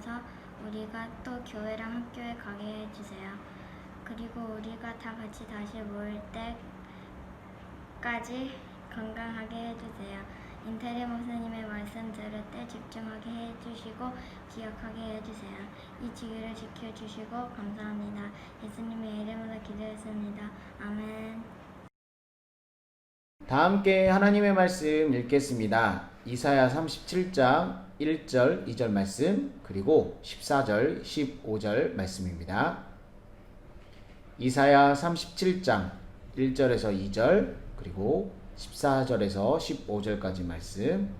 되어서 우리가 또 교회랑 학교에 가게 해주세요. 그리고 우리가 다 같이 다시 모일 때까지 건강하게 해주세요. 인테리 목사님의 말씀 들을 때 집중하게 해주시고 기억하게 해주세요. 이 지위를 지켜주시고 감사합니다. 예수님의 이름으로 기도했습니다. 아멘. 다 함께 하나님의 말씀 읽겠습니다. 이사야 37장 1절, 2절 말씀, 그리고 14절, 15절 말씀입니다. 이사야 37장 1절에서 2절, 그리고 14절에서 15절까지 말씀.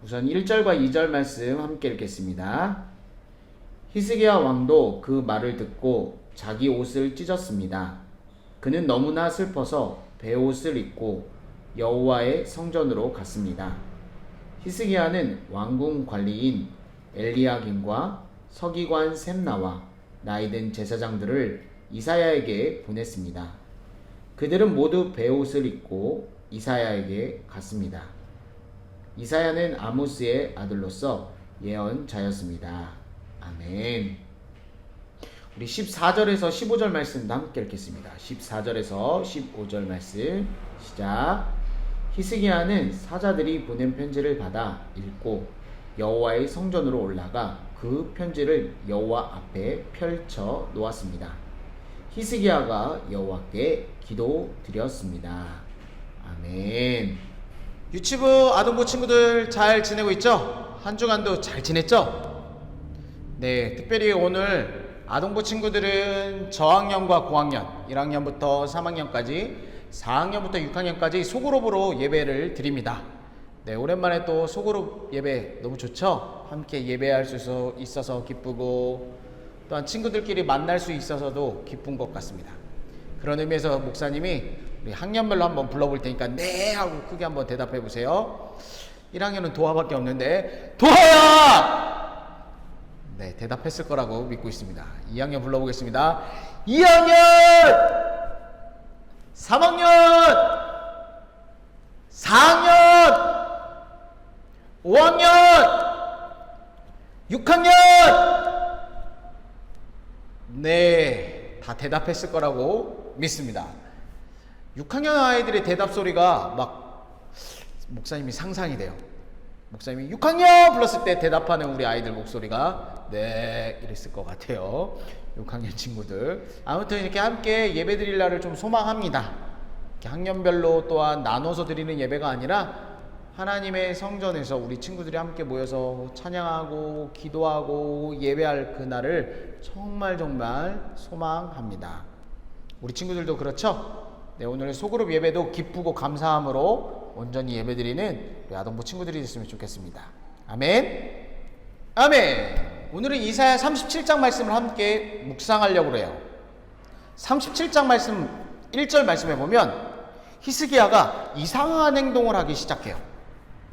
우선 1절과 2절 말씀 함께 읽겠습니다. 히스기야 왕도 그 말을 듣고 자기 옷을 찢었습니다. 그는 너무나 슬퍼서 베옷을 입고 여호와의 성전으로 갔습니다. 히스기야는 왕궁 관리인 엘리야김과 서기관 셈나와 나이든 제사장들을 이사야에게 보냈습니다. 그들은 모두 베옷을 입고 이사야에게 갔습니다. 이사야는 아모스의 아들로서 예언자였습니다. 아멘. 우리 14절에서 15절 말씀도 함께 읽겠습니다. 14절에서 15절 말씀 시작. 히스기야는 사자들이 보낸 편지를 받아 읽고 여호와의 성전으로 올라가 그 편지를 여호와 앞에 펼쳐 놓았습니다. 히스기야가 여호와께 기도드렸습니다. 아멘. 유치부 아동부 친구들 잘 지내고 있죠? 한 주간도 잘 지냈죠? 네, 특별히 오늘 아동부 친구들은 저학년과 고학년, 1학년부터 3학년까지, 4학년부터 6학년까지 소그룹으로 예배를 드립니다. 네, 오랜만에 또 소그룹 예배 너무 좋죠? 함께 예배할 수 있어서 기쁘고 또한 친구들끼리 만날 수 있어서도 기쁜 것 같습니다. 그런 의미에서 목사님이 우리 학년별로 한번 불러볼 테니까 네 하고 크게 한번 대답해 보세요. 1학년은 도화밖에 없는데 도화야! 네, 대답했을 거라고 믿고 있습니다. 2학년 불러보겠습니다. 2학년! 3학년! 4학년! 5학년! 6학년! 네, 다 대답했을 거라고 믿습니다. 6학년 아이들의 대답 소리가 막 목사님이 상상이 돼요. 목사님이 6학년 불렀을 때 대답하는 우리 아이들 목소리가 네 이랬을 것 같아요. 6학년 친구들 아무튼 이렇게 함께 예배 드릴 날을 좀 소망합니다. 이렇게 학년별로 또한 나눠서 드리는 예배가 아니라 하나님의 성전에서 우리 친구들이 함께 모여서 찬양하고 기도하고 예배할 그날을 정말 소망합니다. 우리 친구들도 그렇죠? 네, 오늘 소그룹 예배도 기쁘고 감사함으로 온전히 예배드리는 우리 아동부 친구들이 됐으면 좋겠습니다. 아멘. 아멘. 오늘은 이사야 37장 말씀을 함께 묵상하려고 해요. 37장 말씀 1절 말씀에 보면 히스기야가 이상한 행동을 하기 시작해요.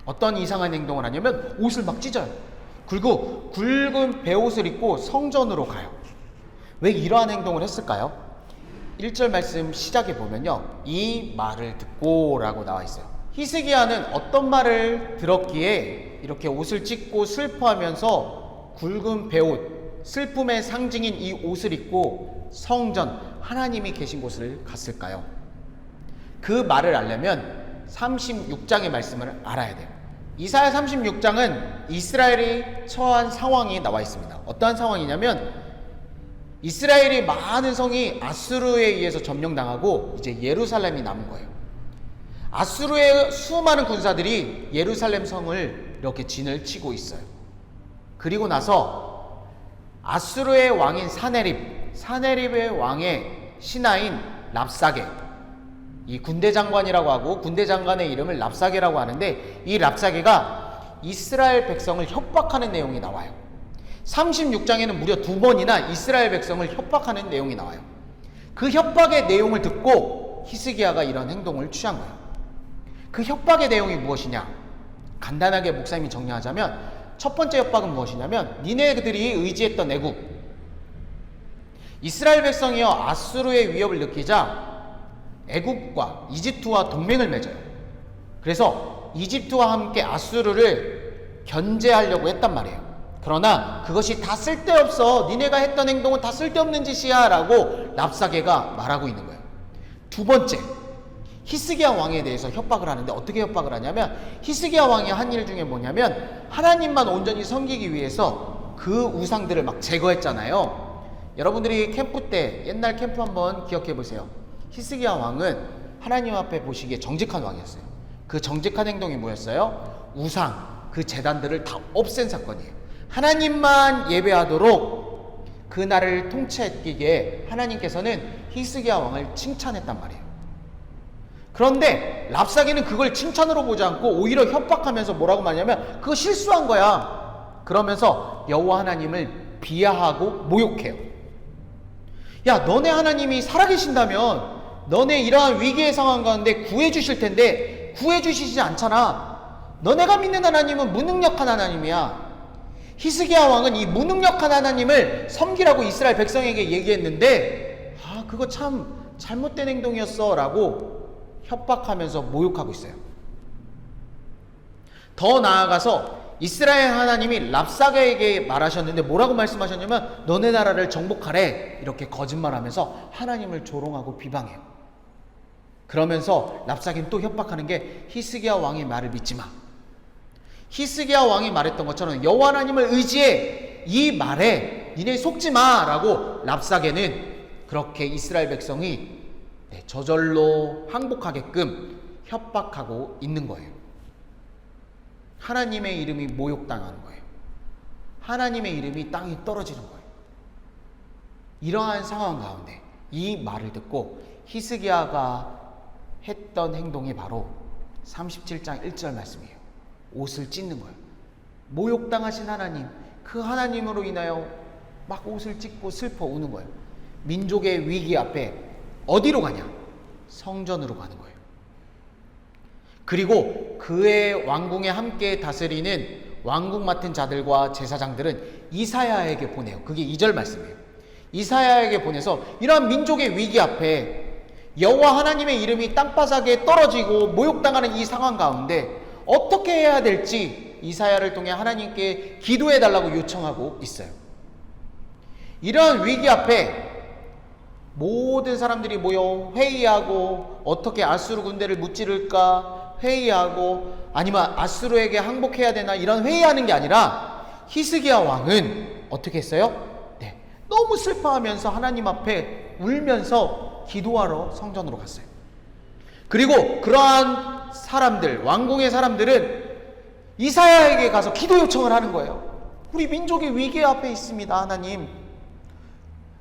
어떤 이상한 행동을 하냐면 옷을 막 찢어요. 그리고 굵은 베옷을 입고 성전으로 가요. 왜 이러한 행동을 했을까요? 1절 말씀 시작에 보면요, 이 말을 듣고 라고 나와 있어요. 히스기야는 어떤 말을 들었기에 이렇게 옷을 찢고 슬퍼하면서 굵은 베옷, 슬픔의 상징인 이 옷을 입고 성전, 하나님이 계신 곳을 갔을까요? 그 말을 알려면 36장의 말씀을 알아야 돼요. 이사야 36장은 이스라엘이 처한 상황이 나와 있습니다. 어떠한 상황이냐면 이스라엘이 많은 성이 아수르에 의해서 점령당하고 이제 예루살렘이 남은 거예요. 아수르의 수많은 군사들이 예루살렘 성을 이렇게 진을 치고 있어요. 그리고 나서 아수르의 왕인 사네립의 왕의 신하인 랍사게, 이 군대 장관이라고 하고 군대 장관의 이름을 랍사게라고 하는데 이 랍사게가 이스라엘 백성을 협박하는 내용이 나와요. 36장에는 무려 2번이나 이스라엘 백성을 협박하는 내용이 나와요. 그 협박의 내용을 듣고 히스기야가 이런 행동을 취한 거예요. 그 협박의 내용이 무엇이냐? 간단하게 목사님이 정리하자면 첫 번째 협박은 무엇이냐면 니네들이 의지했던 애국, 이스라엘 백성이여 아수르의 위협을 느끼자 애국과 이집트와 동맹을 맺어요. 그래서 이집트와 함께 아수르를 견제하려고 했단 말이에요. 그러나 그것이 다 쓸데없어. 니네가 했던 행동은 다 쓸데없는 짓이야 라고 랍사게가 말하고 있는 거예요. 두 번째, 히스기야 왕에 대해서 협박을 하는데 어떻게 협박을 하냐면 히스기야 왕이 한 일 중에 뭐냐면 하나님만 온전히 섬기기 위해서 그 우상들을 막 제거했잖아요. 여러분들이 캠프 때 옛날 캠프 한번 기억해 보세요. 히스기야 왕은 하나님 앞에 보시기에 정직한 왕이었어요. 그 정직한 행동이 뭐였어요? 우상, 그 제단들을 다 없앤 사건이에요. 하나님만 예배하도록 그 나라를 통치했기에 하나님께서는 히스기야 왕을 칭찬했단 말이에요. 그런데 랍사게는 그걸 칭찬으로 보지 않고 오히려 협박하면서 뭐라고 말하냐면 그거 실수한 거야. 그러면서 여호와 하나님을 비하하고 모욕해요. 야, 너네 하나님이 살아계신다면 너네 이러한 위기의 상황 가운데 구해주실 텐데 구해주시지 않잖아. 너네가 믿는 하나님은 무능력한 하나님이야. 히스기야 왕은 이 무능력한 하나님을 섬기라고 이스라엘 백성에게 얘기했는데 그거 참 잘못된 행동이었어 라고 협박하면서 모욕하고 있어요. 더 나아가서 이스라엘 하나님이 랍사게에게 말하셨는데 뭐라고 말씀하셨냐면 너네 나라를 정복하래 이렇게 거짓말하면서 하나님을 조롱하고 비방해요. 그러면서 랍사게는 또 협박하는 게 히스기야 왕의 말을 믿지 마. 히스기야 왕이 말했던 것처럼 여호와 하나님을 의지해 이 말에 니네 속지 마 라고 랍사게는 그렇게 이스라엘 백성이 저절로 항복하게끔 협박하고 있는 거예요. 하나님의 이름이 모욕당하는 거예요. 하나님의 이름이 땅에 떨어지는 거예요. 이러한 상황 가운데 이 말을 듣고 히스기야가 했던 행동이 바로 37장 1절 말씀이에요. 옷을 찢는 거예요. 모욕당하신 하나님, 그 하나님으로 인하여 막 옷을 찢고 슬퍼 우는 거예요. 민족의 위기 앞에 어디로 가냐? 성전으로 가는 거예요. 그리고 그의 왕궁에 함께 다스리는 왕궁 맡은 자들과 제사장들은 이사야에게 보내요. 그게 2절 말씀이에요. 이사야에게 보내서 이러한 민족의 위기 앞에 여호와 하나님의 이름이 땅바닥에 떨어지고 모욕당하는 이 상황 가운데 어떻게 해야 될지 이사야를 통해 하나님께 기도해 달라고 요청하고 있어요. 이러한 위기 앞에 모든 사람들이 모여 회의하고 어떻게 아수르 군대를 무찌를까 회의하고 아니면 아수르에게 항복해야 되나 이런 회의하는 게 아니라 히스기야 왕은 어떻게 했어요? 너무 슬퍼하면서 하나님 앞에 울면서 기도하러 성전으로 갔어요. 그리고 그러한 사람들, 왕궁의 사람들은 이사야에게 가서 기도 요청을 하는 거예요. 우리 민족이 위기 앞에 있습니다. 하나님,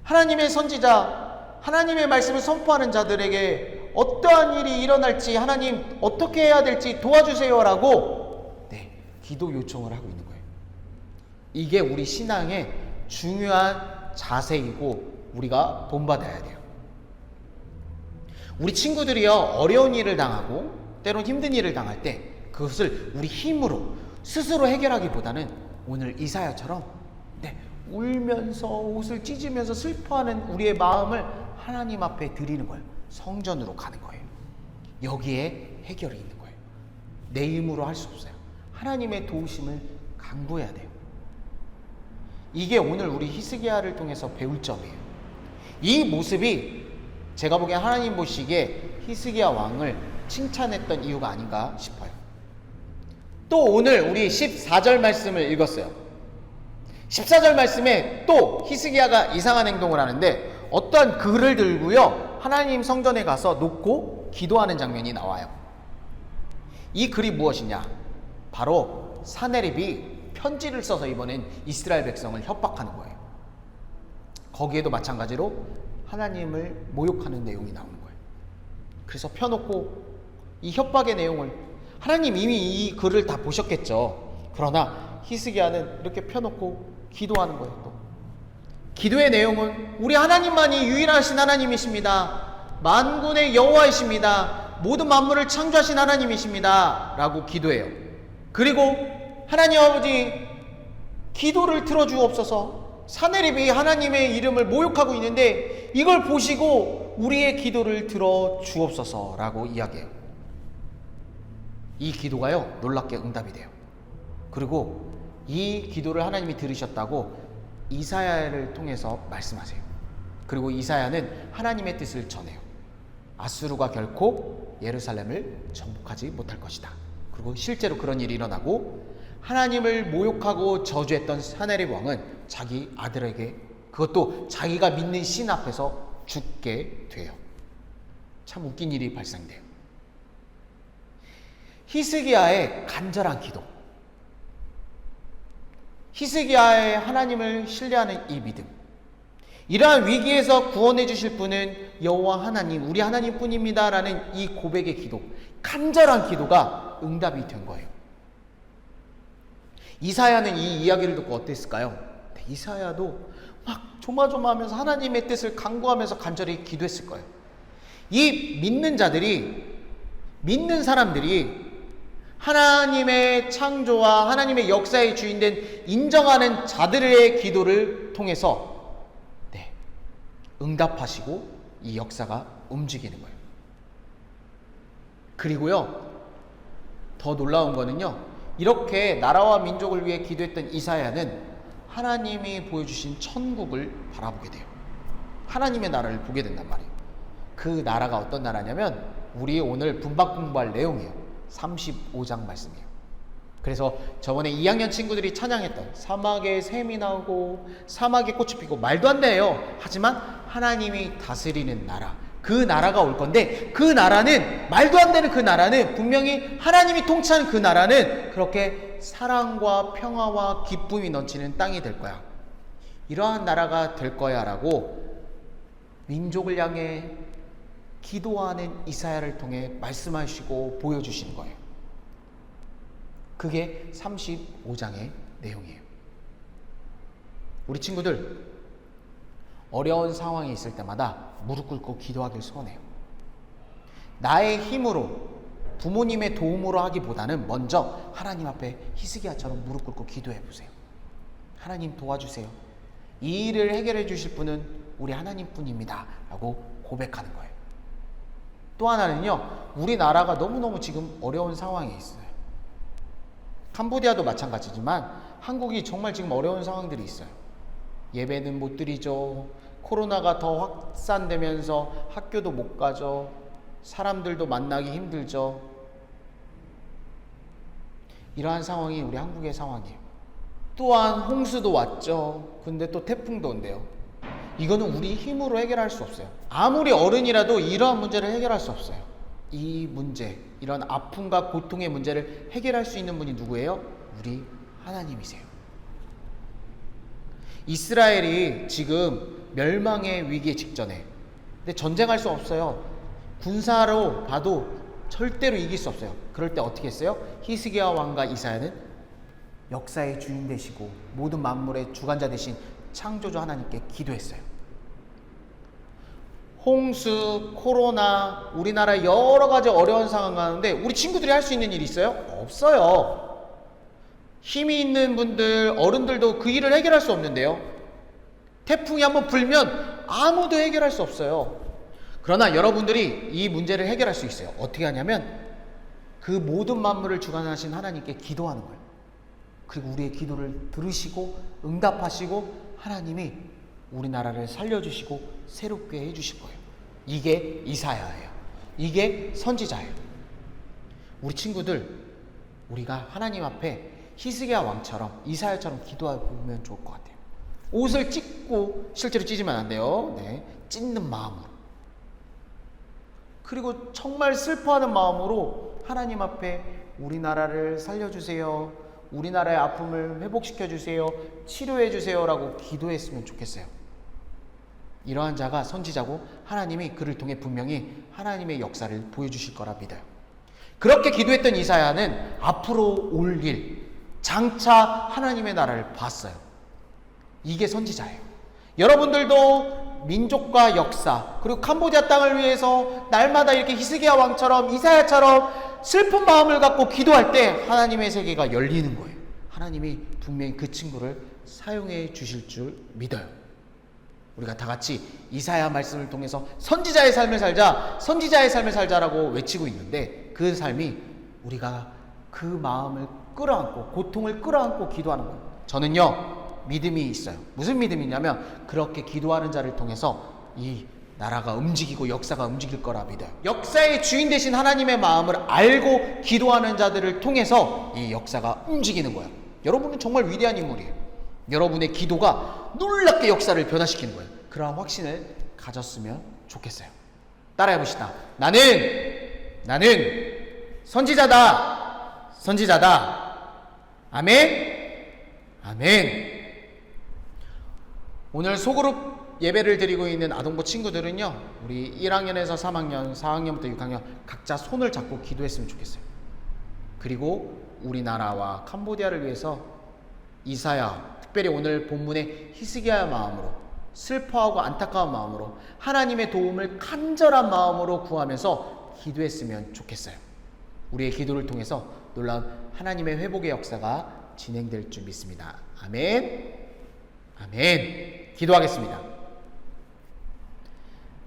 하나님의 선지자, 하나님의 말씀을 선포하는 자들에게 어떠한 일이 일어날지 하나님 어떻게 해야 될지 도와주세요라고 기도 요청을 하고 있는 거예요. 이게 우리 신앙의 중요한 자세이고 우리가 본받아야 돼요. 우리 친구들이요 어려운 일을 당하고 때론 힘든 일을 당할 때 그것을 우리 힘으로 스스로 해결하기보다는 오늘 이사야처럼 울면서 옷을 찢으면서 슬퍼하는 우리의 마음을 하나님 앞에 드리는 거예요. 성전으로 가는 거예요. 여기에 해결이 있는 거예요. 내 힘으로 할 수 없어요. 하나님의 도우심을 강구해야 돼요. 이게 오늘 우리 히스기야를 통해서 배울 점이에요. 이 모습이 제가 보기엔 하나님 보시기에 히스기야 왕을 칭찬했던 이유가 아닌가 싶어요. 또 오늘 우리 14절 말씀을 읽었어요. 14절 말씀에 또 히스기야가 이상한 행동을 하는데 어떠한 글을 들고요 하나님 성전에 가서 놓고 기도하는 장면이 나와요. 이 글이 무엇이냐? 바로 사네립이 편지를 써서 이번엔 이스라엘 백성을 협박하는 거예요. 거기에도 마찬가지로 하나님을 모욕하는 내용이 나오는 거예요. 그래서 펴놓고 이 협박의 내용을 하나님 이미 이 글을 다 보셨겠죠. 그러나 히스기야는 이렇게 펴놓고 기도하는 거예요. 또 기도의 내용은 우리 하나님만이 유일하신 하나님이십니다. 만군의 여호와이십니다. 모든 만물을 창조하신 하나님이십니다. 라고 기도해요. 그리고 하나님 아버지 기도를 들어주옵소서. 사네립이 하나님의 이름을 모욕하고 있는데 이걸 보시고 우리의 기도를 들어주옵소서 라고 이야기해요. 이 기도가요 놀랍게 응답이 돼요. 그리고 이 기도를 하나님이 들으셨다고 이사야를 통해서 말씀하세요. 그리고 이사야는 하나님의 뜻을 전해요. 아수르가 결코 예루살렘을 정복하지 못할 것이다. 그리고 실제로 그런 일이 일어나고 하나님을 모욕하고 저주했던 사네립 왕은 자기 아들에게, 그것도 자기가 믿는 신 앞에서 죽게 돼요. 참 웃긴 일이 발생돼요. 히스기야의 간절한 기도, 히스기야의 하나님을 신뢰하는 이 믿음, 이러한 위기에서 구원해 주실 분은 여호와 하나님, 우리 하나님뿐입니다 라는 이 고백의 기도, 간절한 기도가 응답이 된 거예요. 이사야는 이 이야기를 듣고 어땠을까요? 이사야도 막 조마조마하면서 하나님의 뜻을 간구하면서 간절히 기도했을 거예요. 이 믿는 자들이, 믿는 사람들이 하나님의 창조와 하나님의 역사의 주인된 인정하는 자들의 기도를 통해서 응답하시고 이 역사가 움직이는 거예요. 그리고요, 더 놀라운 거는요, 이렇게 나라와 민족을 위해 기도했던 이사야는 하나님이 보여주신 천국을 바라보게 돼요. 하나님의 나라를 보게 된단 말이에요. 그 나라가 어떤 나라냐면 우리 오늘 분박 공부할 내용이에요. 35장 말씀이에요. 그래서 저번에 2학년 친구들이 찬양했던 사막에 샘이 나오고 사막에 꽃이 피고, 말도 안 돼요. 하지만 하나님이 다스리는 나라, 그 나라가 올 건데, 그 나라는, 말도 안 되는 그 나라는, 분명히 하나님이 통치하는 그 나라는 그렇게 사랑과 평화와 기쁨이 넘치는 땅이 될 거야. 이러한 나라가 될 거야 라고 민족을 향해 기도하는 이사야를 통해 말씀하시고 보여주시는 거예요. 그게 35장의 내용이에요. 우리 친구들, 어려운 상황이 있을 때마다 무릎 꿇고 기도하길 소원해요. 나의 힘으로, 부모님의 도움으로 하기보다는 먼저 하나님 앞에 히스기야처럼 무릎 꿇고 기도해 보세요. 하나님 도와주세요. 이 일을 해결해 주실 분은 우리 하나님뿐입니다 라고 고백하는 거예요. 또 하나는요, 우리나라가 너무너무 지금 어려운 상황에 있어요. 캄보디아도 마찬가지지만 한국이 정말 지금 어려운 상황들이 있어요. 예배는 못 드리죠. 코로나가 더 확산되면서 학교도 못 가죠. 사람들도 만나기 힘들죠. 이러한 상황이 우리 한국의 상황이에요. 또한 홍수도 왔죠. 근데 또 태풍도 온대요. 이거는 우리 힘으로 해결할 수 없어요. 아무리 어른이라도 이러한 문제를 해결할 수 없어요. 이 문제, 이런 아픔과 고통의 문제를 해결할 수 있는 분이 누구예요? 우리 하나님이세요. 이스라엘이 지금 멸망의 위기에 직전에, 근데 전쟁할 수 없어요. 군사로 봐도 절대로 이길 수 없어요. 그럴 때 어떻게 했어요? 히스기야 왕과 이사야는 역사의 주인 되시고 모든 만물의 주관자 되신 창조주 하나님께 기도했어요. 홍수, 코로나, 우리나라 여러 가지 어려운 상황 가운데 우리 친구들이 할 수 있는 일이 있어요? 없어요. 힘이 있는 분들, 어른들도 그 일을 해결할 수 없는데요. 태풍이 한번 불면 아무도 해결할 수 없어요. 그러나 여러분들이 이 문제를 해결할 수 있어요. 어떻게 하냐면 그 모든 만물을 주관하신 하나님께 기도하는 거예요. 그리고 우리의 기도를 들으시고 응답하시고 하나님이 우리나라를 살려주시고 새롭게 해주실 거예요. 이게 이사야예요. 이게 선지자예요. 우리 친구들, 우리가 하나님 앞에 히스기야 왕처럼, 이사야처럼 기도하면 좋을 것 같아요. 옷을 찢고, 실제로 찢으면 안 돼요. 네, 찢는 마음으로. 그리고 정말 슬퍼하는 마음으로 하나님 앞에 우리나라를 살려주세요, 우리나라의 아픔을 회복시켜주세요, 치료해주세요 라고 기도했으면 좋겠어요. 이러한 자가 선지자고 하나님이 그를 통해 분명히 하나님의 역사를 보여주실 거라 믿어요. 그렇게 기도했던 이사야는 앞으로 올 일, 장차 하나님의 나라를 봤어요. 이게 선지자예요. 여러분들도 민족과 역사, 그리고 캄보디아 땅을 위해서 날마다 이렇게 히스기야 왕처럼, 이사야처럼 슬픈 마음을 갖고 기도할 때 하나님의 세계가 열리는 거예요. 하나님이 분명히 그 친구를 사용해 주실 줄 믿어요. 우리가 다 같이 이사야 말씀을 통해서 선지자의 삶을 살자, 선지자의 삶을 살자라고 외치고 있는데, 그 삶이 우리가 그 마음을 끌어안고 고통을 끌어안고 기도하는 거예요. 저는요 믿음이 있어요. 무슨 믿음이냐면 그렇게 기도하는 자를 통해서 이 나라가 움직이고 역사가 움직일 거라 믿어요. 역사의 주인 되신 하나님의 마음을 알고 기도하는 자들을 통해서 이 역사가 움직이는 거예요. 여러분은 정말 위대한 인물이에요. 여러분의 기도가 놀랍게 역사를 변화시키는 거예요. 그러한 확신을 가졌으면 좋겠어요. 따라해 봅시다. 나는 선지자다. 아멘. 오늘 소그룹 예배를 드리고 있는 아동부 친구들은요, 우리 1학년에서 3학년, 4학년부터 6학년 각자 손을 잡고 기도했으면 좋겠어요. 그리고 우리나라와 캄보디아를 위해서 이사야, 특별히 오늘 본문의 히스기야의 마음으로, 슬퍼하고 안타까운 마음으로 하나님의 도움을 간절한 마음으로 구하면서 기도했으면 좋겠어요. 우리의 기도를 통해서 놀라운 하나님의 회복의 역사가 진행될 줄 믿습니다. 아멘. 기도하겠습니다.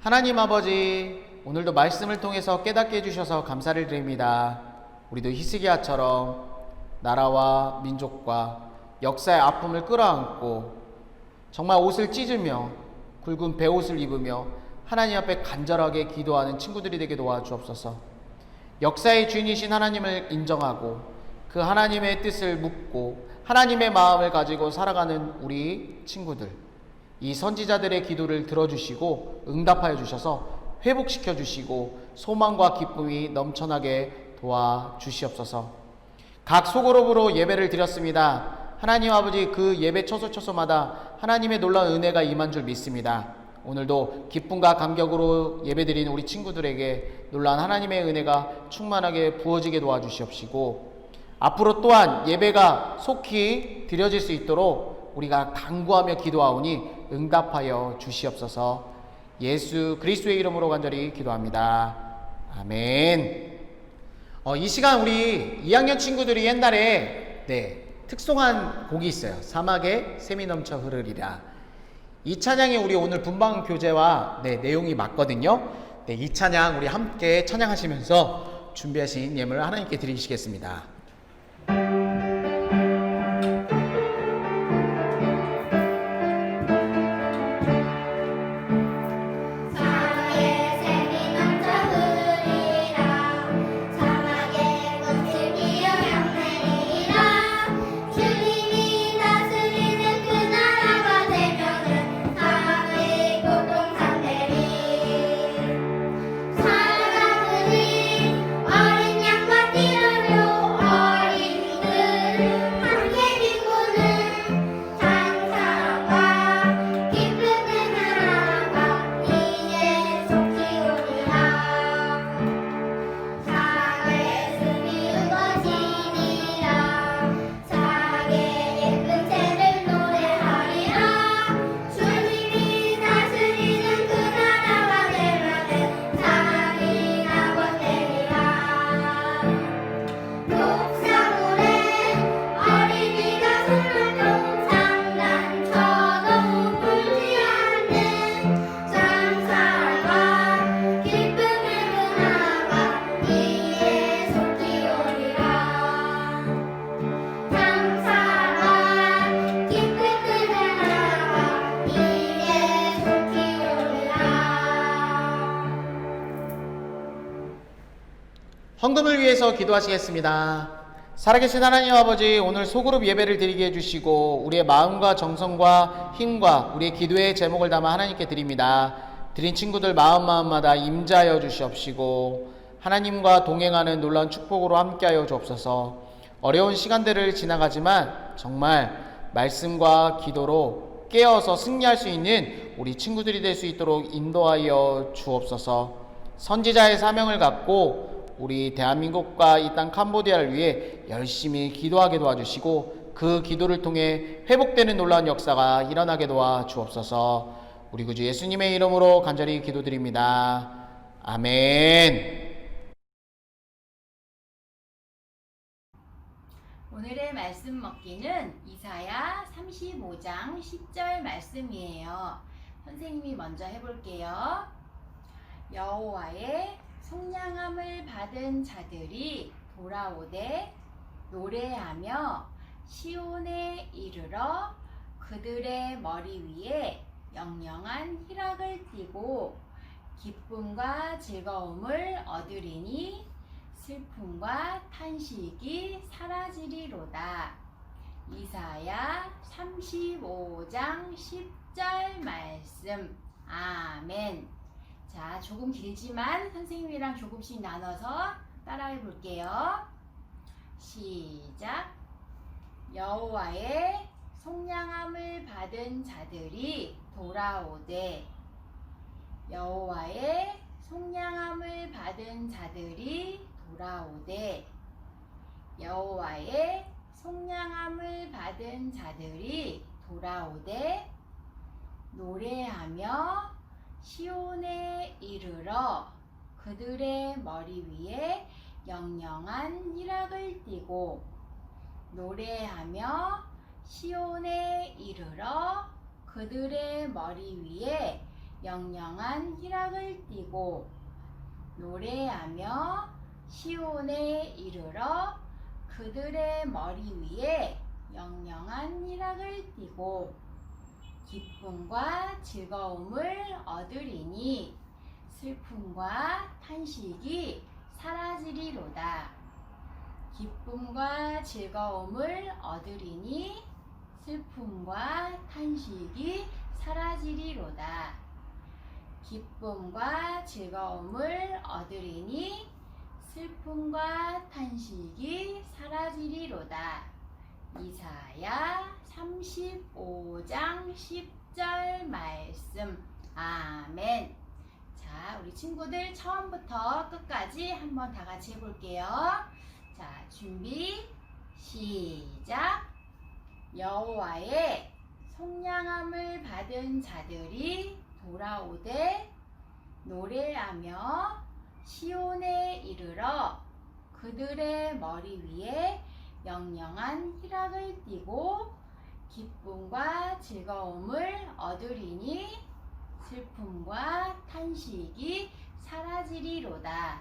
하나님 아버지, 오늘도 말씀을 통해서 깨닫게 해주셔서 감사를 드립니다. 우리도 히스기야처럼 나라와 민족과 역사의 아픔을 끌어안고 정말 옷을 찢으며 굵은 베옷을 입으며 하나님 앞에 간절하게 기도하는 친구들이 되게 도와주옵소서. 역사의 주인이신 하나님을 인정하고 그 하나님의 뜻을 묻고 하나님의 마음을 가지고 살아가는 우리 친구들, 이 선지자들의 기도를 들어주시고 응답하여 주셔서 회복시켜 주시고 소망과 기쁨이 넘쳐나게 도와주시옵소서. 각 소그룹으로 예배를 드렸습니다. 하나님 아버지, 그 예배 처소처소마다 하나님의 놀라운 은혜가 임한 줄 믿습니다. 오늘도 기쁨과 감격으로 예배드리는 우리 친구들에게 놀라운 하나님의 은혜가 충만하게 부어지게 도와주시옵시고, 앞으로 또한 예배가 속히 드려질 수 있도록 우리가 간구하며 기도하오니 응답하여 주시옵소서. 예수 그리스도의 이름으로 간절히 기도합니다. 아멘. 이 시간 우리 2학년 친구들이 옛날에 특송한 곡이 있어요. 사막에 샘이 넘쳐 흐르리라. 이 찬양이 우리 오늘 분방 교재와 내용이 맞거든요. 이 찬양 우리 함께 찬양하시면서 준비하신 예물을 하나님께 드리시겠습니다. 헌금을 위해서 기도하시겠습니다. 살아계신 하나님 아버지, 오늘 소그룹 예배를 드리게 해주시고 우리의 마음과 정성과 힘과 우리의 기도의 제목을 담아 하나님께 드립니다. 드린 친구들 마음마다 임자하여 주시옵시고 하나님과 동행하는 놀라운 축복으로 함께하여 주옵소서. 어려운 시간들을 지나가지만 정말 말씀과 기도로 깨어서 승리할 수 있는 우리 친구들이 될 수 있도록 인도하여 주옵소서. 선지자의 사명을 갖고 우리 대한민국과 이 땅 캄보디아를 위해 열심히 기도하게 도와주시고 그 기도를 통해 회복되는 놀라운 역사가 일어나게 도와주옵소서. 우리 구주 예수님의 이름으로 간절히 기도드립니다. 아멘. 오늘의 말씀 먹기는 이사야 35장 10절 말씀이에요. 선생님이 먼저 해볼게요. 여호와의 속량함을 받은 자들이 돌아오되 노래하며 시온에 이르러 그들의 머리 위에 영영한 희락을 띠고 기쁨과 즐거움을 얻으리니 슬픔과 탄식이 사라지리로다. 이사야 35장 10절 말씀. 아멘. 자, 조금 길지만 선생님이랑 조금씩 나눠서 따라해 볼게요. 시작. 여호와의 속량함을 받은 자들이 돌아오되 여호와의 속량함을 받은 자들이 돌아오되 여호와의 속량함을 받은 자들이 돌아오되 노래하며 시온에 이르러 그들의 머리 위에 영영한 희락을 띠고 노래하며 시온에 이르러 그들의 머리 위에 영영한 희락을 띠고 노래하며 시온에 이르러 그들의 머리 위에 영영한 희락을 띠고 기쁨과 즐거움을 얻으리니 슬픔과 탄식이 사라지리로다. 기쁨과 즐거움을 얻으리니 슬픔과 탄식이 사라지리로다. 기쁨과 즐거움을 얻으리니 슬픔과 탄식이 사라지리로다. 이사야 35장 10절 말씀. 아멘. 자, 우리 친구들 처음부터 끝까지 한번 다 같이 해볼게요. 자, 준비, 시작. 여호와의 속량함을 받은 자들이 돌아오되 노래하며 시온에 이르러 그들의 머리 위에 영영한 희락을 띠고 기쁨과 즐거움을 얻으리니 슬픔과 탄식이 사라지리로다.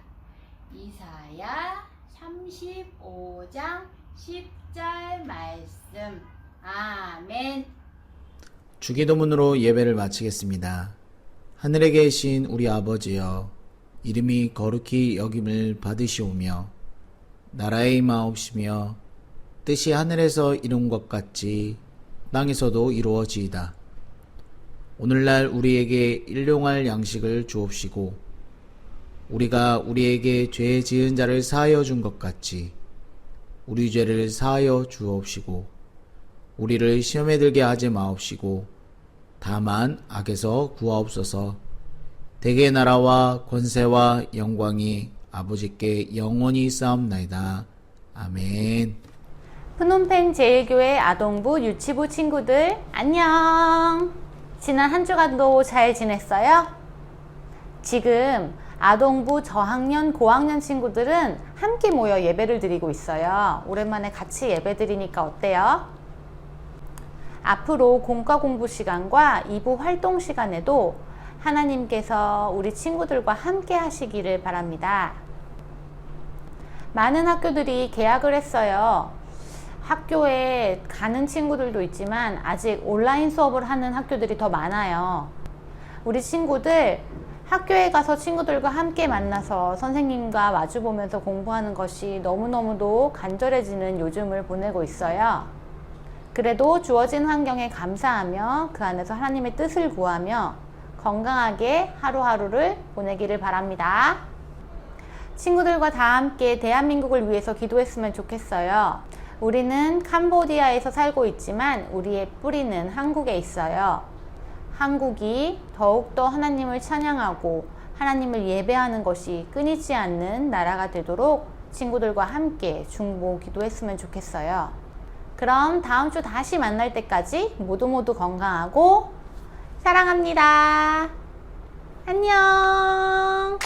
이사야 35장 10절 말씀. 아멘. 주기도문으로 예배를 마치겠습니다. 하늘에 계신 우리 아버지여, 이름이 거룩히 여김을 받으시오며 나라의 임하옵시며 뜻이 하늘에서 이룬 것 같이 땅에서도 이루어지이다. 오늘날 우리에게 일용할 양식을 주옵시고 우리가 우리에게 죄 지은 자를 사하여 준 것 같이 우리 죄를 사하여 주옵시고 우리를 시험에 들게 하지 마옵시고 다만 악에서 구하옵소서. 대개 나라와 권세와 영광이 아버지께 영원히 쌓옵나이다. 아멘. 프놈펜 제일교회 아동부 유치부 친구들 안녕. 지난 한 주간도 잘 지냈어요? 지금 아동부 저학년 고학년 친구들은 함께 모여 예배를 드리고 있어요. 오랜만에 같이 예배 드리니까 어때요? 앞으로 공과 공부 시간과 2부 활동 시간에도 하나님께서 우리 친구들과 함께 하시기를 바랍니다. 많은 학교들이 개학을 했어요. 학교에 가는 친구들도 있지만 아직 온라인 수업을 하는 학교들이 더 많아요. 우리 친구들 학교에 가서 친구들과 함께 만나서 선생님과 마주보면서 공부하는 것이 너무너무도 간절해지는 요즘을 보내고 있어요. 그래도 주어진 환경에 감사하며 그 안에서 하나님의 뜻을 구하며 건강하게 하루하루를 보내기를 바랍니다. 친구들과 다 함께 대한민국을 위해서 기도했으면 좋겠어요. 우리는 캄보디아에서 살고 있지만 우리의 뿌리는 한국에 있어요. 한국이 더욱더 하나님을 찬양하고 하나님을 예배하는 것이 끊이지 않는 나라가 되도록 친구들과 함께 중보 기도했으면 좋겠어요. 그럼 다음 주 다시 만날 때까지 모두 건강하고 사랑합니다. 안녕.